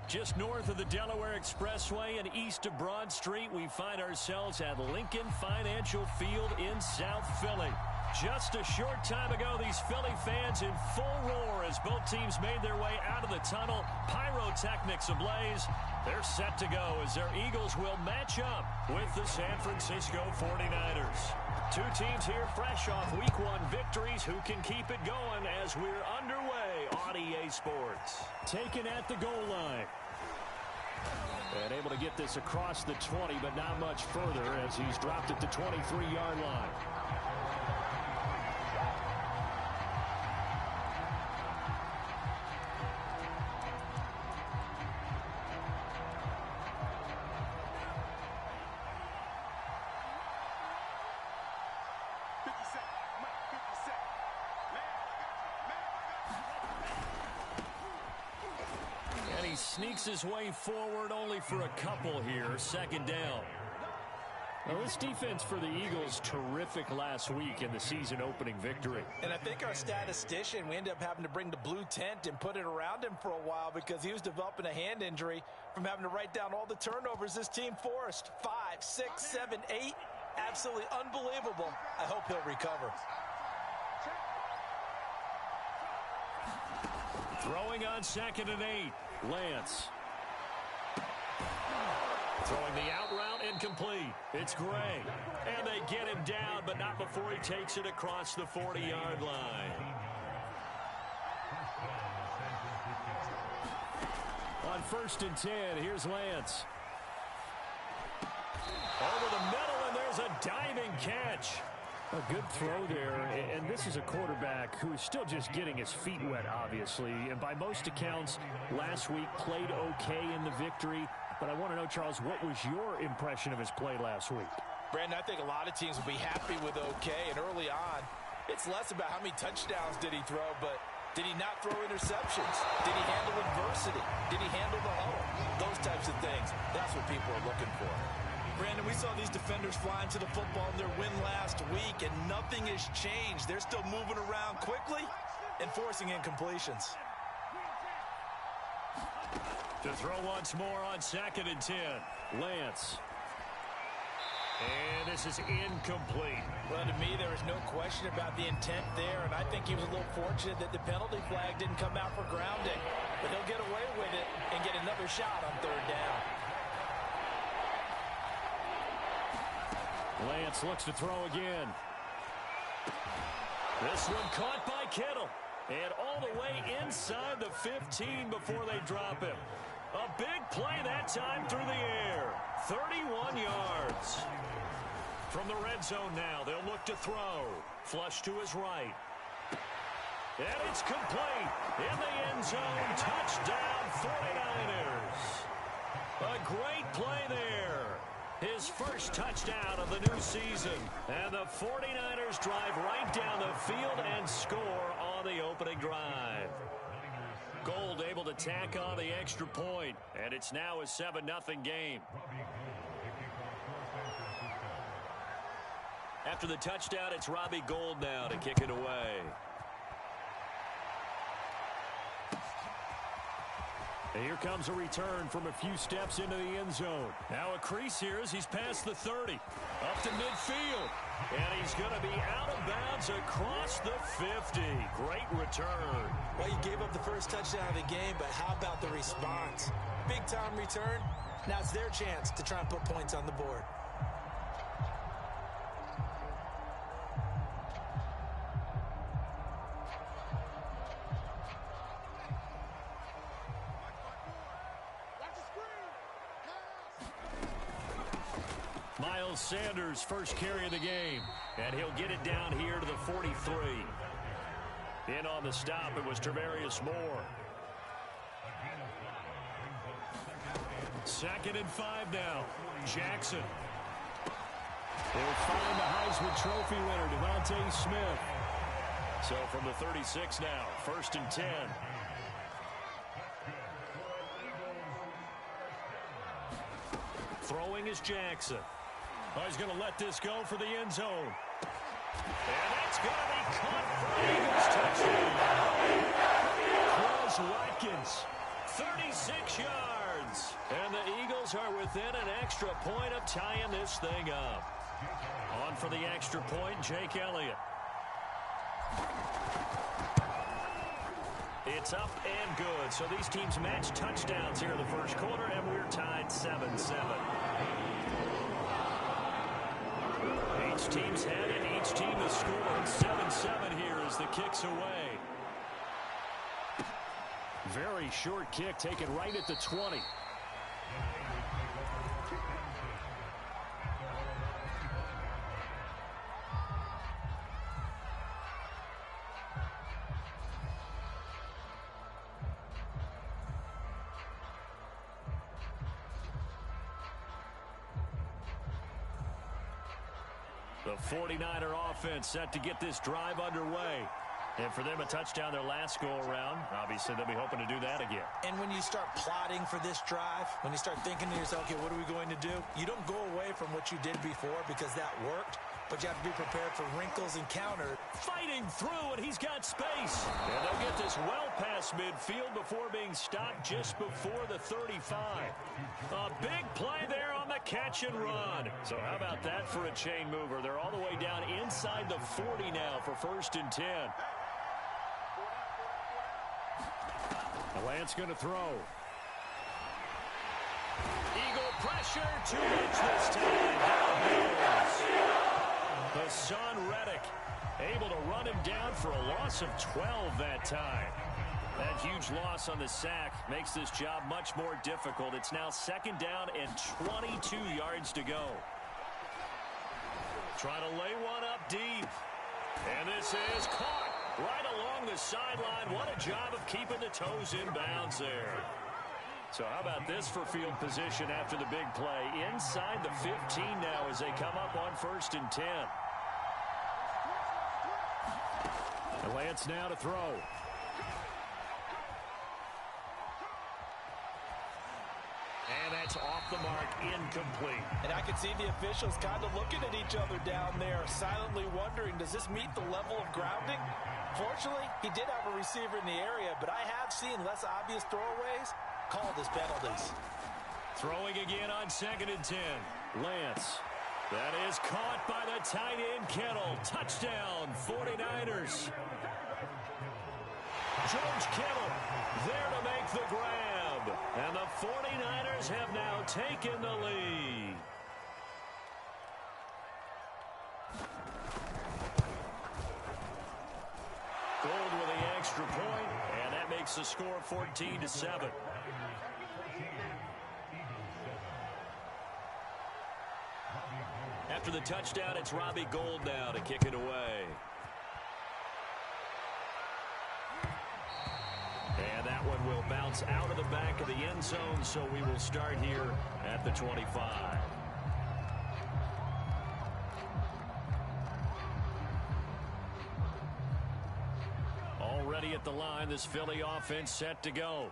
Just north of the Delaware Expressway and east of Broad Street, we find ourselves at Lincoln Financial Field in South Philly. Just a short time ago, these Philly fans in full roar as both teams made their way out of the tunnel. Pyrotechnics ablaze. They're set to go as their Eagles will match up with the San Francisco 49ers. Two teams here fresh off Week 1 victories. Who can keep it going as we're underway on EA Sports? Taken at the goal line. And able to get this across the 20, but not much further as he's dropped at the 23-yard line. Sneaks his way forward only for a couple here. Second down. Well, this defense for the Eagles, terrific last week in the season opening victory. And I think our statistician, we ended up having to bring the blue tent and put it around him for a while because he was developing a hand injury from having to write down all the turnovers this team forced. 5, 6, 7, 8. Absolutely unbelievable. I hope he'll recover. Throwing on 2nd and 8. Lance. Throwing the out route incomplete. It's Gray. And they get him down, but not before he takes it across the 40-yard line. On 1st and 10, here's Lance. Over the middle, and there's a diving catch. A good throw there, and this is a quarterback who is still just getting his feet wet, obviously. And by most accounts, last week played okay in the victory. But I want to know, Charles, what was your impression of his play last week? Brandon, I think a lot of teams will be happy with okay. And early on, it's less about how many touchdowns did he throw, but did he not throw interceptions? Did he handle adversity? Did he handle the huddle? Those types of things. That's what people are looking for. Brandon, we saw these defenders flying to the football in their win last week, and nothing has changed. They're still moving around quickly and forcing incompletions. To throw once more on 2nd and 10. Lance. And this is incomplete. Well, to me, there is no question about the intent there, and I think he was a little fortunate that the penalty flag didn't come out for grounding. But he'll get away with it and get another shot on 3rd down. Lance looks to throw again. This one caught by Kittle. And all the way inside the 15 before they drop him. A big play that time through the air. 31 yards. From the red zone now, they'll look to throw. Flush to his right. And it's complete. In the end zone. Touchdown 49ers. A great play there. His first touchdown of the new season. And the 49ers drive right down the field and score on the opening drive. Gold able to tack on the extra point. And it's now a 7-0 game. After the touchdown, it's Robbie Gould now to kick it away. And here comes a return from a few steps into the end zone. Now a crease here as he's past the 30. Up to midfield. And he's going to be out of bounds across the 50. Great return. Well, you gave up the first touchdown of the game, but how about the response? Big-time return. Now it's their chance to try and put points on the board. Miles Sanders, first carry of the game. And he'll get it down here to the 43. In on the stop, it was Travarius Moore. 2nd and 5 now. Jackson. They'll find the Heisman Trophy winner, Devontae Smith. So from the 36 now, 1st and 10. Throwing is Jackson. Oh, he's going to let this go for the end zone. And that's going to be caught for Eagles touchdown. Quez Watkins, 36 yards. yards. And the Eagles are within an extra point of tying this thing up. On for the extra point, Jake Elliott. It's up and good. So these teams match touchdowns here in the first quarter, and we're tied 7-7. Each team's had it. Each team has scored. 7-7 here as the kick's away. Very short kick taken right at the 20. The 49er offense set to get this drive underway. And for them, a touchdown their last go-around. Obviously, they'll be hoping to do that again. And when you start plotting for this drive, when you start thinking to yourself, okay, what are we going to do? You don't go away from what you did before because that worked, but you have to be prepared for wrinkles and counter. Fighting through, and he's got space. And they'll get this well past midfield before being stopped just before the 35. A big play there on the catch and run. So how about that for a chain mover? They're all the way down inside the 40 now for 1st and 10. Lance going to throw. Eagle pressure, too much this time. Hassan Reddick able to run him down for a loss of 12 that time. That huge loss on the sack makes this job much more difficult. It's now 2nd down and 22 yards to go. Trying to lay one up deep. And this is caught right along the sideline. What a job of keeping the toes in bounds there. So how about this for field position after the big play? Inside the 15 now as they come up on 1st and 10. And Lance now to throw. And that's off the mark, incomplete. And I can see the officials kind of looking at each other down there, silently wondering, does this meet the level of grounding? Fortunately, he did have a receiver in the area, but I have seen less obvious throwaways called as penalties. Throwing again on 2nd and 10. Lance. That is caught by the tight end Kittle. Touchdown, 49ers. George Kittle there to make the grab. And the 49ers have now taken the lead. Gold with the extra point, and that makes the score 14-7. After the touchdown, it's Robbie Gould now to kick it away. And that one will bounce out of the back of the end zone, so we will start here at the 25. Already at the line, this Philly offense set to go.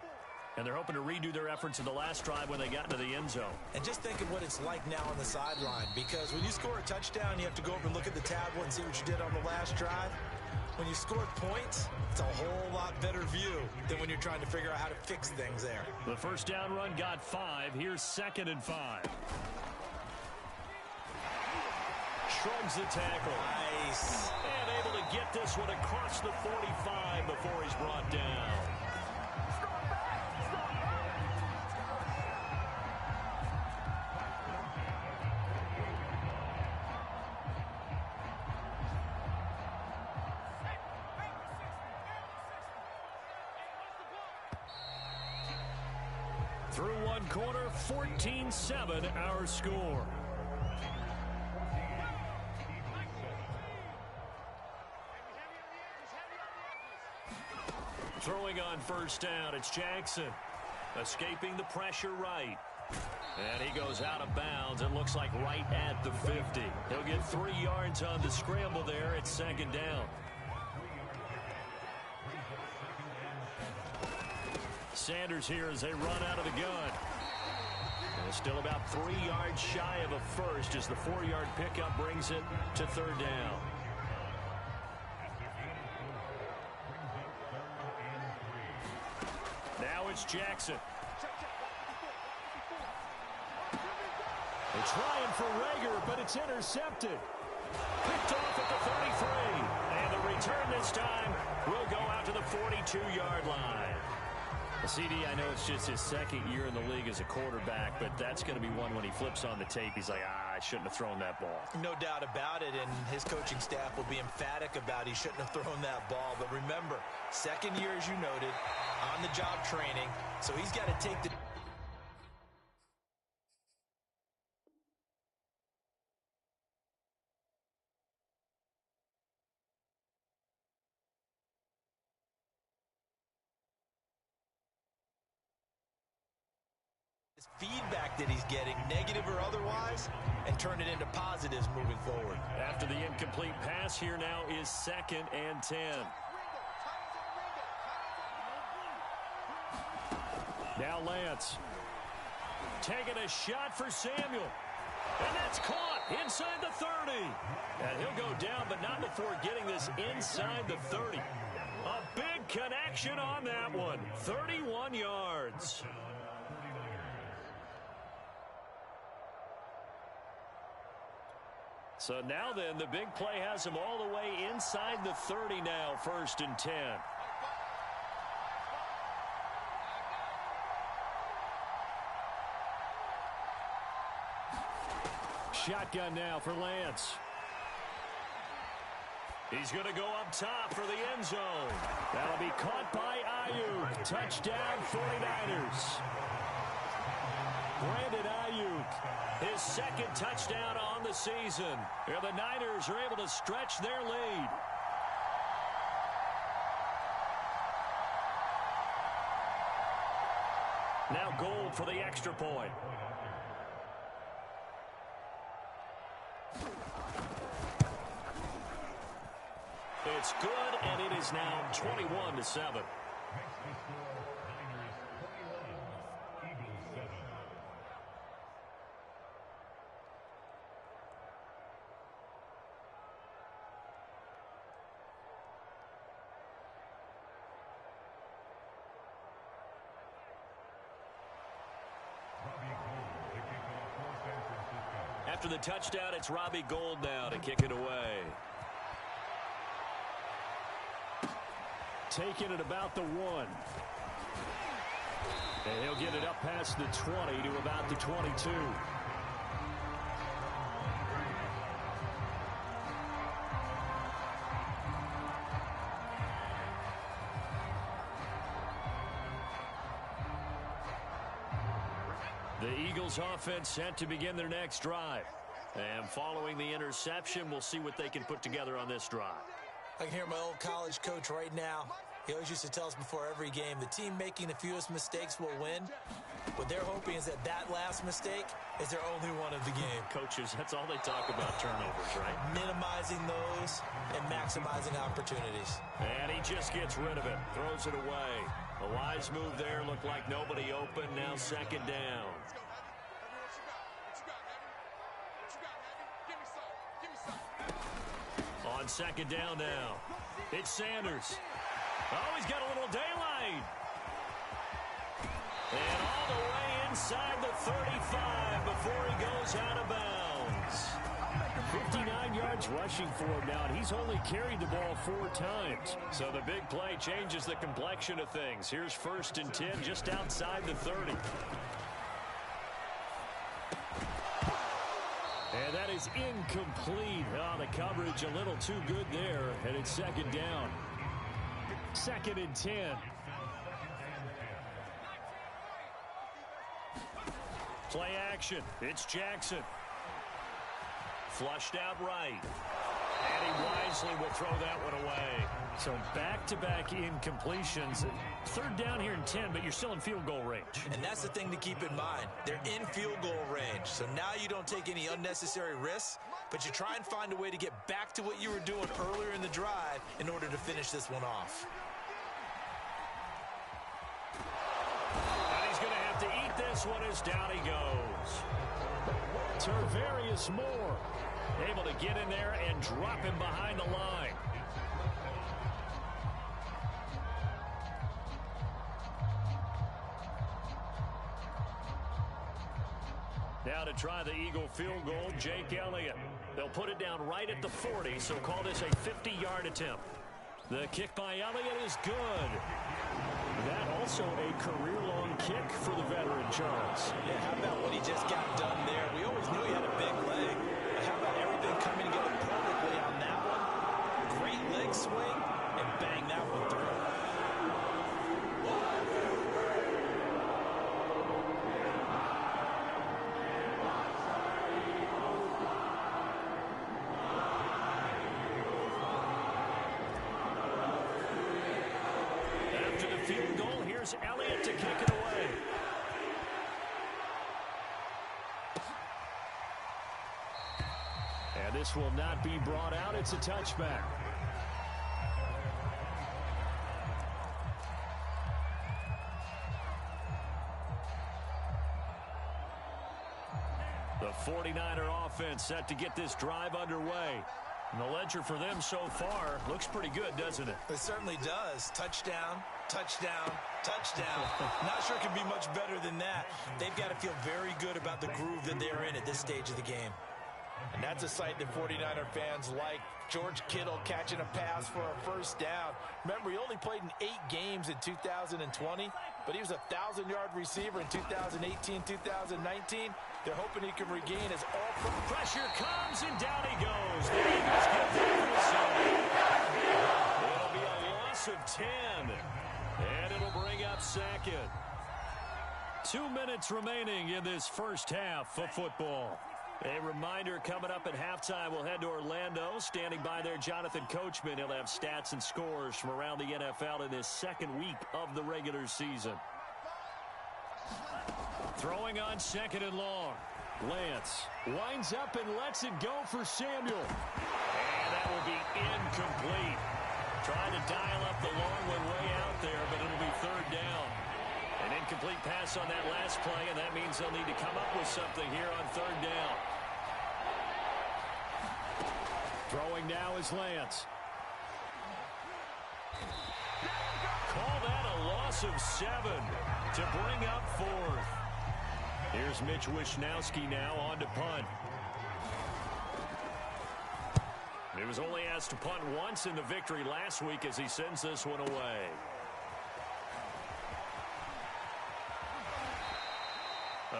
And they're hoping to redo their efforts in the last drive when they got into the end zone. And just think of what it's like now on the sideline, because when you score a touchdown, you have to go over and look at the tablet and see what you did on the last drive. When you scored points, it's a whole lot better view than when you're trying to figure out how to fix things there. The first down run got 5. Here's 2nd and 5. Shrugs the tackle. Nice. And able to get this one across the 45 before he's brought down. Through one quarter, 14-7 our score. Throwing on first down, it's Jackson. Escaping the pressure right. And he goes out of bounds. It looks like right at the 50. He'll get 3 yards on the scramble there at 2nd down. Sanders here as they run out of the gun. And still about 3 yards shy of a first as the 4-yard pickup brings it to 3rd down. Now it's Jackson. They're trying for Rager, but it's intercepted. Picked off at the 33. And the return this time will go out to the 42-yard line. Well, CD, I know it's just his second year in the league as a quarterback, but that's going to be one when he flips on the tape. He's like, I shouldn't have thrown that ball. No doubt about it, and his coaching staff will be emphatic about he shouldn't have thrown that ball. But remember, second year, as you noted, on-the-job training, so he's got to take the... feedback that he's getting, negative or otherwise, and turn it into positives moving forward. After the incomplete pass, here now is 2nd and 10. Now Lance. Taking a shot for Samuel. And that's caught inside the 30. And he'll go down, but not before getting this inside the 30. A big connection on that one. 31 yards. So now then, the big play has him all the way inside the 30 now, 1st and 10. Shotgun now for Lance. He's going to go up top for the end zone. That'll be caught by Ayuk. Touchdown, 49ers. Brandon Ayuk, his 2nd touchdown on the season. Here the Niners are able to stretch their lead. Now Gold for the extra point. It's good, and it is now 21-7. After the touchdown, it's Robbie Gould now to kick it away. Taking it about the 1. And he'll get it up past the 20 to about the 22. The Eagles offense set to begin their next drive. And following the interception, we'll see what they can put together on this drive. I can hear my old college coach right now. He always used to tell us before every game, the team making the fewest mistakes will win. What they're hoping is that that last mistake is their only one of the game. Coaches, that's all they talk about, turnovers, right? Minimizing those and maximizing opportunities. And he just gets rid of it, throws it away. A wise move there, looked like nobody open, now 2nd down. On 2nd down now, it's Sanders. Oh, he's got a little daylight. And all the way inside the 35 before he goes out of bounds. 59 yards rushing for him now, and he's only carried the ball 4 times. So the big play changes the complexion of things. Here's 1st and 10 just outside the 30. And that is incomplete. Oh, the coverage a little too good there, and it's 2nd down. 2nd and 10. Play action. It's Jackson. Flushed out right. And he wisely will throw that one away. So back-to-back incompletions. 3rd down here in 10, but you're still in field goal range. And that's the thing to keep in mind. They're in field goal range. So now you don't take any unnecessary risks, but you try and find a way to get back to what you were doing earlier in the drive in order to finish this one off. And he's going to have to eat this one as down he goes. Tarvarius Moore able to get in there and drop him behind the line. Now now to try the Eagle field goal, Jake Elliott. They'll put it down right at the 40, so call this a 50-yard attempt. The kick by Elliott is good. That also a career-long kick for the veteran, Charles. Yeah, how about what he just got done there? We always knew he had a big leg. But how about everything coming together perfectly on that one? Great leg swing, and bang that one through. Field goal. Here's Elliott to kick it away. And this will not be brought out. It's a touchback. The 49er offense set to get this drive underway. And the ledger for them so far looks pretty good, doesn't it? It certainly does. Touchdown, touchdown, touchdown. Not sure it can be much better than that. They've got to feel very good about the groove that they're in at this stage of the game. And that's a sight that 49er fans like. George Kittle catching a pass for a first down. Remember, he only played in 8 games in 2020, but he was a 1,000-yard receiver in 2018, 2019. They're hoping he can regain his all-pro. Pressure comes, and down he goes. The Eagles get there for the save. It'll be a loss of 10, and it'll bring up second. 2 minutes remaining in this first half of football. A reminder, coming up at halftime, we'll head to Orlando. Standing by there, Jonathan Coachman. He'll have stats and scores from around the NFL in this second week of the regular season. Throwing on second and long. Lance winds up and lets it go for Samuel. And that will be incomplete. Trying to dial up the long one way out there, but it'll be third down. An incomplete pass on that last play, and that means they'll need to come up with something here on third down. Throwing now is Lance. Call that a loss of 7 to bring up fourth. Here's Mitch Wishnowski now on to punt. He was only asked to punt once in the victory last week as he sends this one away.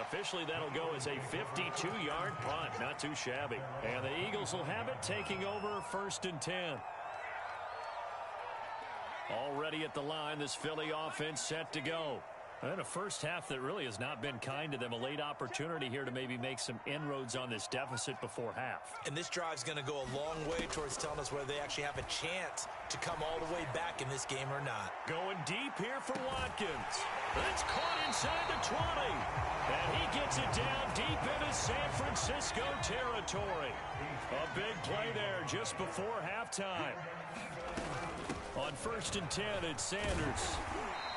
Officially, that'll go as a 52-yard punt. Not too shabby. And the Eagles will have it, taking over first and 10. Already at the line, this Philly offense set to go. And a first half that really has not been kind to them. A late opportunity here to maybe make some inroads on this deficit before half. And this drive's going to go a long way towards telling us whether they actually have a chance to come all the way back in this game or not. Going deep here for Watkins. That's caught inside the 20. And he gets it down deep into San Francisco territory. A big play there just before halftime. On first and 10, it's Sanders.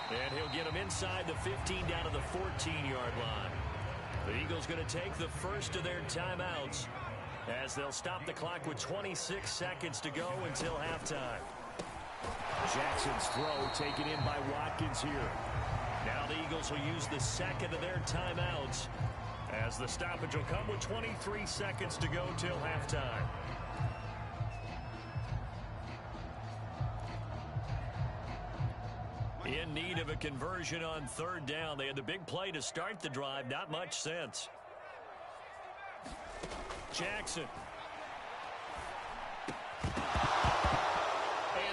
And he'll get him inside the 15 down to the 14-yard line. The Eagles going to take the first of their timeouts as they'll stop the clock with 26 seconds to go until halftime. Jackson's throw taken in by Watkins here. Now the Eagles will use the second of their timeouts as the stoppage will come with 23 seconds to go till halftime. In need of a conversion on third down. They had the big play to start the drive. Not much sense. Jackson. And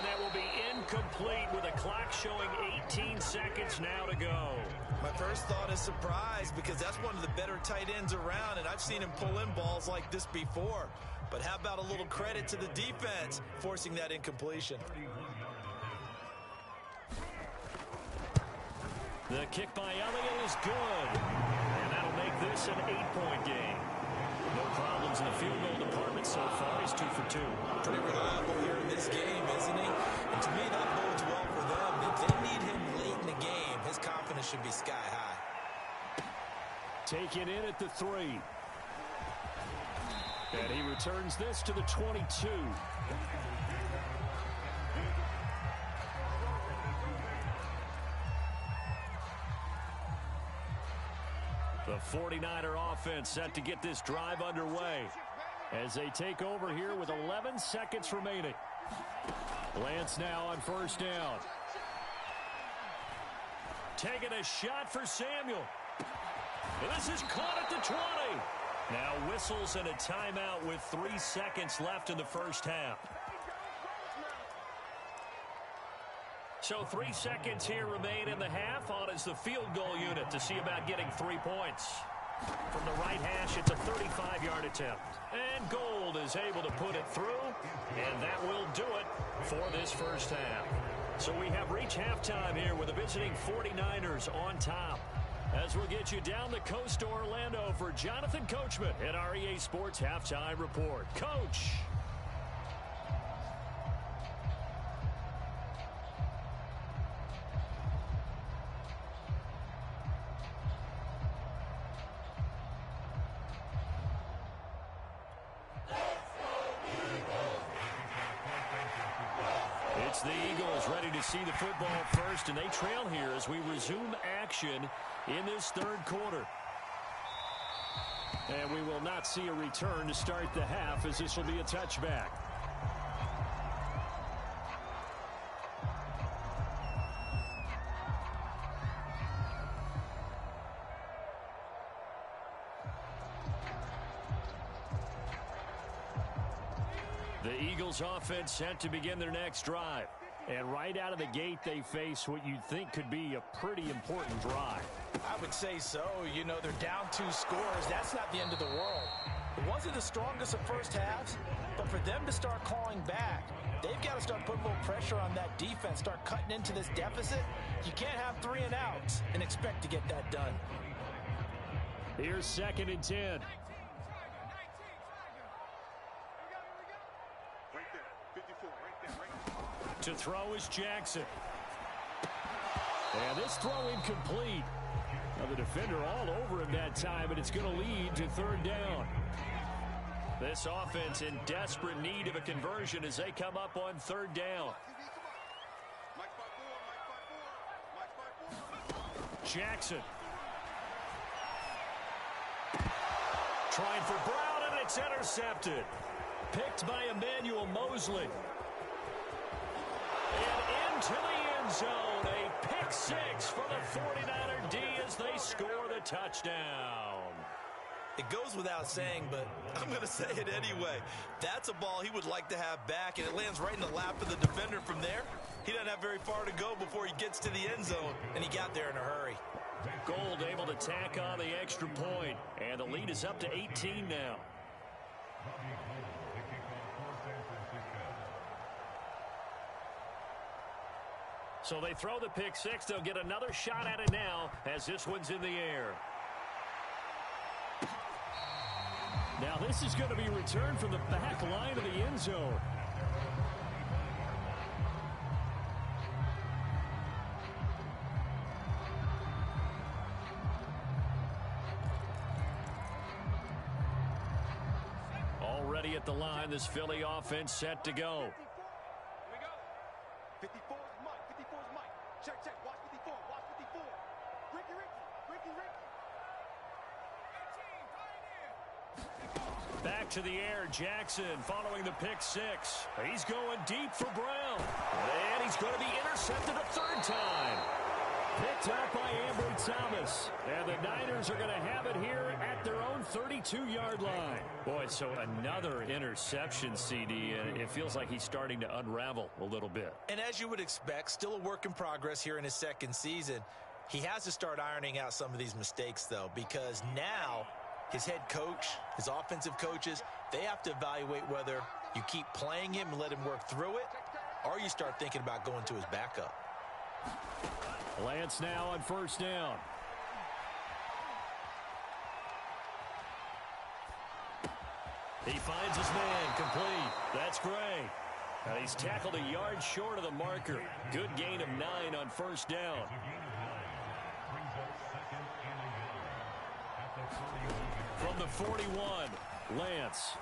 that will be incomplete with a clock showing 18 seconds now to go. My first thought is surprise because that's one of the better tight ends around, and I've seen him pull in balls like this before. But how about a little credit to the defense forcing that incompletion? The kick by Elliott is good. And that'll make this an 8-point game. No problems in the field goal department so far. He's 2 for 2. Pretty reliable here in this game, isn't he? And to me, that bodes well for them. If they need him late in the game, his confidence should be sky high. Taken in at the 3. And he returns this to the 22. The 49er offense set to get this drive underway as they take over here with 11 seconds remaining. Lance now on first down. Taking a shot for Samuel. And this is caught at the 20. Now whistles and a timeout with 3 seconds left in the first half. So 3 seconds here remain in the half. On is the field goal unit to see about getting 3 points. From the right hash, it's a 35-yard attempt. And Gold is able to put it through, and that will do it for this first half. So we have reached halftime here with the visiting 49ers on top. As we'll get you down the coast to Orlando for Jonathan Coachman at our EA Sports Halftime Report. Coach. It's the Eagles ready to see the football first, and they trail here as we resume action in this third quarter. And we will not see a return to start the half, as this will be a touchback. The Eagles offense set to begin their next drive. And right out of the gate, they face what you'd think could be a pretty important drive. I would say so. You know, they're down 2 scores. That's not the end of the world. It wasn't the strongest of first halves, but for them to start clawing back, they've got to start putting a little pressure on that defense, start cutting into this deficit. You can't have 3 and outs and expect to get that done. Here's 2nd and 10. To throw is Jackson. And this throw incomplete. Now the defender all over him that time, and it's going to lead to 3rd down. This offense in desperate need of a conversion as they come up on 3rd down. Jackson. Trying for Brown, and it's intercepted. Picked by Emmanuel Mosley. And into the end zone, a pick 6 for the 49er D as they score the touchdown. It goes without saying, but I'm going to say it anyway. That's a ball he would like to have back, and it lands right in the lap of the defender from there. He doesn't have very far to go before he gets to the end zone, and he got there in a hurry. Gold able to tack on the extra point, and the lead is up to 18 now. So they throw the pick 6. They'll get another shot at it now as this one's in the air. Now this is going to be returned from the back line of the end zone. Already at the line, this Philly offense set to go. 54 is Mike. 54 is Mike. Check. Watch 54. Watch 54. Ricky. Back to the air, Jackson following the pick 6. He's going deep for Brown. And he's going to be intercepted a 3rd time. Picked up by Ambry Thomas. And the Niners are going to have it here at their own 32-yard line. Boy, so another interception, CD, and it feels like he's starting to unravel a little bit. And as you would expect, still a work in progress here in his 2nd season. He has to start ironing out some of these mistakes, though, because now his head coach, his offensive coaches, they have to evaluate whether you keep playing him and let him work through it, or you start thinking about going to his backup. Lance now on 1st down. He finds his man complete. That's Gray. Now he's tackled a yard short of the marker. Good gain of 9 on 1st down. From the 41, Lance.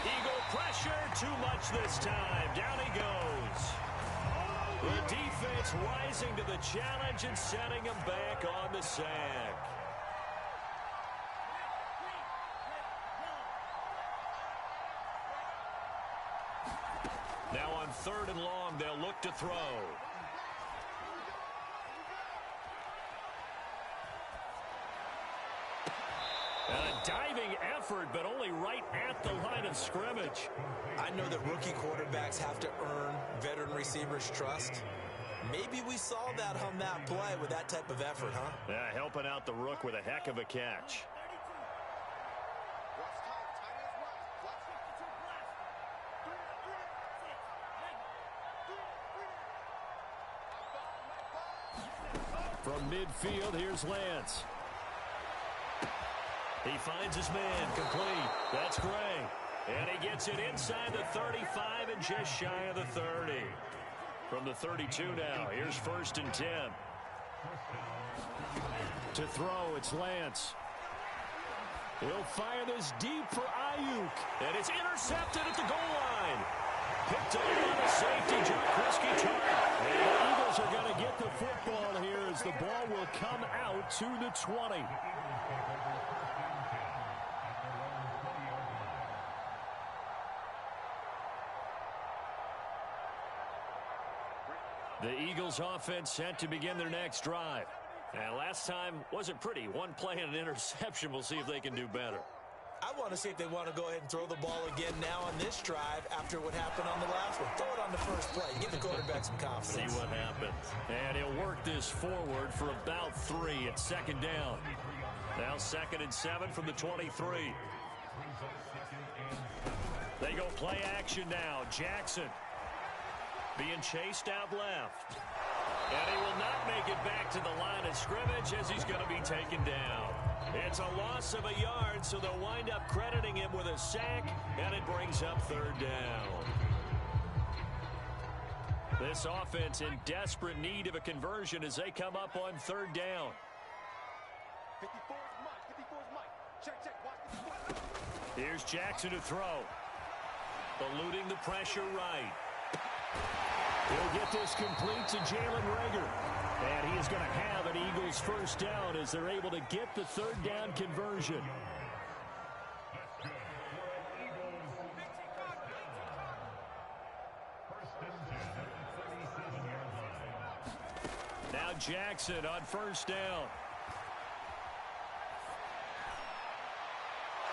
Eagle pressure, too much this time. Down he goes. The defense rising to the challenge and setting him back on the sack. third and long. They'll look to throw. And a diving effort, but only right at the line of scrimmage. I know that rookie quarterbacks have to earn veteran receivers' trust. Maybe we saw that on that play with that type of effort, huh? Yeah, helping out the rook with a heck of a catch. From midfield, here's Lance. He finds his man, complete. That's Gray. And he gets it inside the 35 and just shy of the 30. From the 32 now, here's 1st and 10. To throw, it's Lance. He'll fire this deep for Ayuk. And it's intercepted at the goal line. Picked up on a safety, Jaquiski Tartt. And the Eagles are going to get the football here as the ball will come out to the 20. The Eagles offense set to begin their next drive. And last time wasn't pretty. One play and an interception. We'll see if they can do better. I want to see if they want to go ahead and throw the ball again now on this drive after what happened on the last one. Throw it on the first play. Give the quarterback some confidence. See what happens. And he'll work this forward for about 3 at 2nd down. Now 2nd and 7 from the 23. They go play action now. Jackson being chased out left. And he will not make it back to the line of scrimmage as he's going to be taken down. It's a loss of a yard, so they'll wind up crediting him with a sack, and it brings up 3rd down. This offense in desperate need of a conversion as they come up on 3rd down. 54 is Mike. 54 is Mike. Check, check. Watch 54. Here's Jackson to throw. Eluding the pressure right. He'll get this complete to Jalen Reagor. And he is going to have an Eagles 1st down as they're able to get the 3rd down conversion. Now Jackson on 1st down.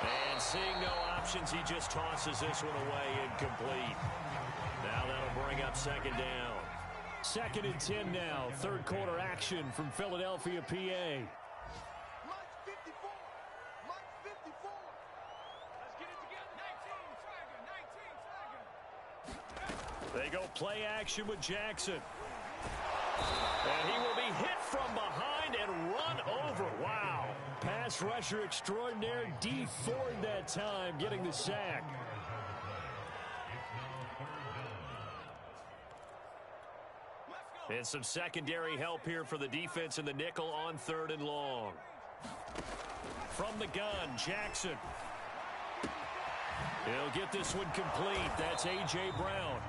And seeing no options, he just tosses this one away incomplete. Now that'll bring up 2nd down. 2nd and 10 now. 3rd quarter action from Philadelphia, PA. Mike 54. Mike 54. Let's get it together. 19, They go play action with Jackson. And he will be hit from behind and run over. Wow. Pass rusher extraordinaire. D Ford that time getting the sack. And some secondary help here for the defense in the nickel on 3rd and long. From the gun, Jackson. He'll get this one complete. That's A.J. Brown.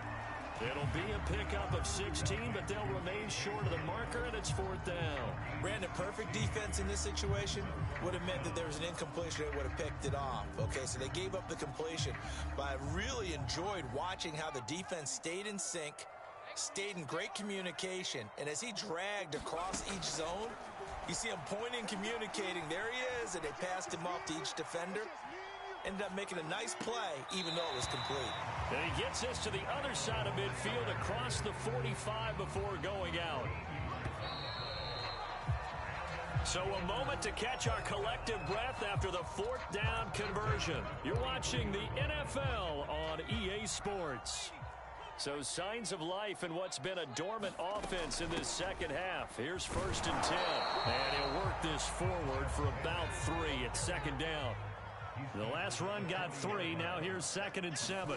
It'll be a pickup of 16, but they'll remain short of the marker, and it's 4th down. Brandon, perfect defense in this situation would have meant that there was an incompletion. They would have picked it off. Okay, so they gave up the completion. But I really enjoyed watching how the defense stayed in sync, stayed in great communication, and as he dragged across each zone, you see him pointing, communicating. There he is, and they passed him off to each defender. Ended up making a nice play, even though it was complete. And he gets this to the other side of midfield across the 45 before going out. So a moment to catch our collective breath after the 4th down conversion. You're watching the NFL on EA Sports. So signs of life in what's been a dormant offense in this 2nd half. Here's 1st and 10. And he'll work this forward for about 3 at 2nd down. The last run got 3. Now here's 2nd and 7.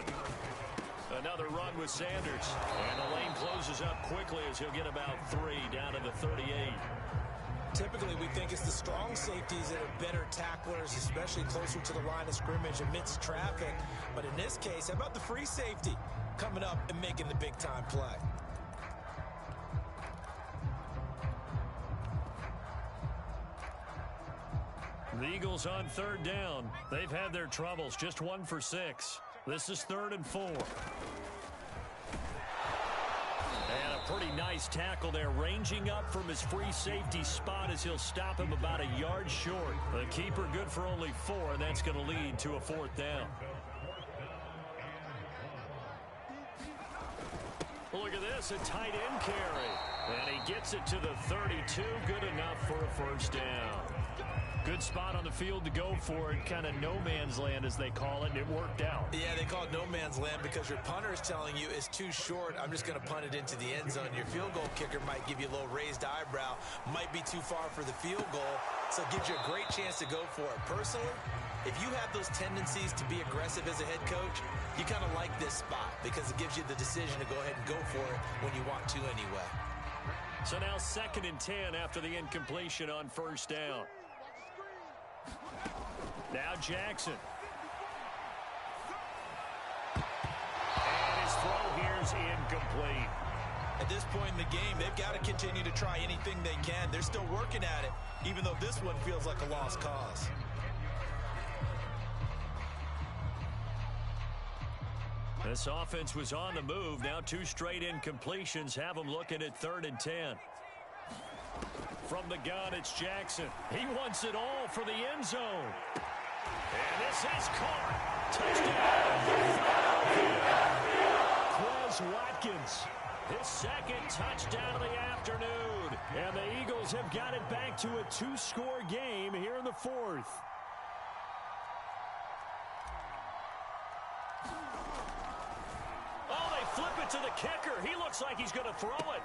Another run with Sanders. And the lane closes up quickly as he'll get about 3 down to the 38. Typically, we think it's the strong safeties that are better tacklers, especially closer to the line of scrimmage amidst traffic. But in this case, how about the free safety coming up and making the big-time play? The Eagles on 3rd down. They've had their troubles, just 1 for 6. This is 3rd and 4. Pretty nice tackle there, ranging up from his free safety spot as he'll stop him about a yard short. The keeper good for only 4, and that's going to lead to a 4th down. Look at this, a tight end carry. And he gets it to the 32, good enough for a 1st down. Good spot on the field to go for it, kind of no man's land as they call it, and it worked out. Yeah, they call it no man's land because your punter is telling you it's too short. I'm just going to punt it into the end zone. Your field goal kicker might give you a little raised eyebrow, might be too far for the field goal, so it gives you a great chance to go for it. Personally, if you have those tendencies to be aggressive as a head coach, you kind of like this spot because it gives you the decision to go ahead and go for it when you want to anyway. So now 2nd and 10 after the incompletion on 1st down. Now Jackson. And his throw here is incomplete. At this point in the game, they've got to continue to try anything they can. They're still working at it, even though this one feels like a lost cause. This offense was on the move. Now 2 straight incompletions have them looking at 3rd and 10. From the gun, it's Jackson. He wants it all for the end zone. And this is caught. Touchdown. Quez Watkins. His 2nd touchdown of the afternoon. And the Eagles have got it back to a 2-score game here in the 4th. Oh, they flip it to the kicker. He looks like he's going to throw it.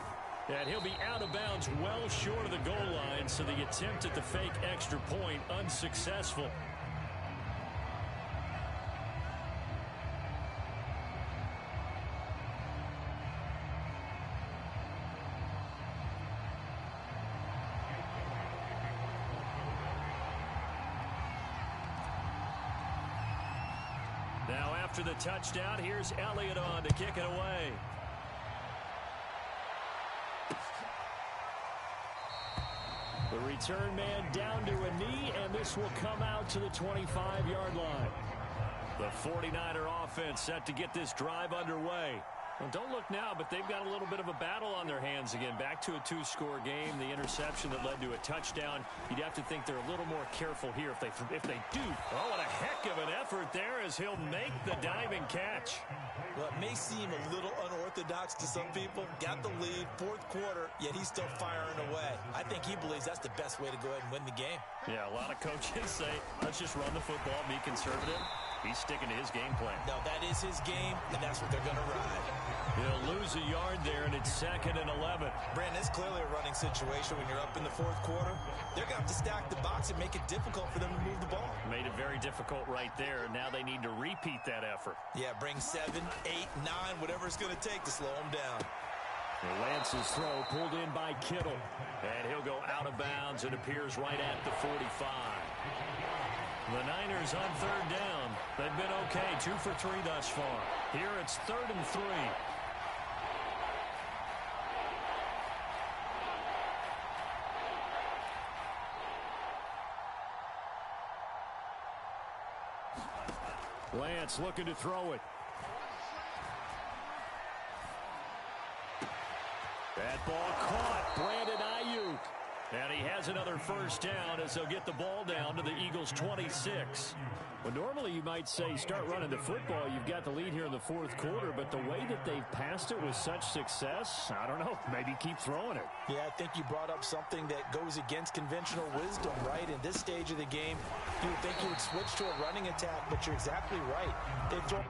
And he'll be out of bounds well short of the goal line, so the attempt at the fake extra point unsuccessful. Now after the touchdown, here's Elliott on to kick it away. The return man down to a knee, and this will come out to the 25-yard line. The 49er offense set to get this drive underway. Well, don't look now, but they've got a little bit of a battle on their hands again. Back to a 2-score game. The interception that led to a touchdown. You'd have to think they're a little more careful here if they do. Oh, what a heck of an effort there as he'll make the diving catch. Well, it may seem a little unorthodox to some people. Got the lead, 4th quarter, yet he's still firing away. I think he believes that's the best way to go ahead and win the game. Yeah, a lot of coaches say, let's just run the football, be conservative. He's sticking to his game plan. No, that is his game, and that's what they're going to ride. He'll lose a yard there, and it's 2nd and 11. Brandon, it's clearly a running situation when you're up in the 4th quarter. They're going to have to stack the box and make it difficult for them to move the ball. Made it very difficult right there. Now they need to repeat that effort. Yeah, bring 7, 8, 9, whatever it's going to take to slow them down. Lance's throw pulled in by Kittle. And he'll go out of bounds. It appears right at the 45. The Niners on 3rd down. They've been okay, 2 for 3 thus far. Here it's 3rd and 3. Lance looking to throw it. That ball caught. Brandon Ayuk. And he has another 1st down as they'll get the ball down to the Eagles' 26. Well, normally you might say start running the football. You've got the lead here in the 4th quarter, but the way that they've passed it with such success, I don't know, maybe keep throwing it. Yeah, I think you brought up something that goes against conventional wisdom, right? In this stage of the game, you would think you would switch to a running attack, but you're exactly right. They've thrown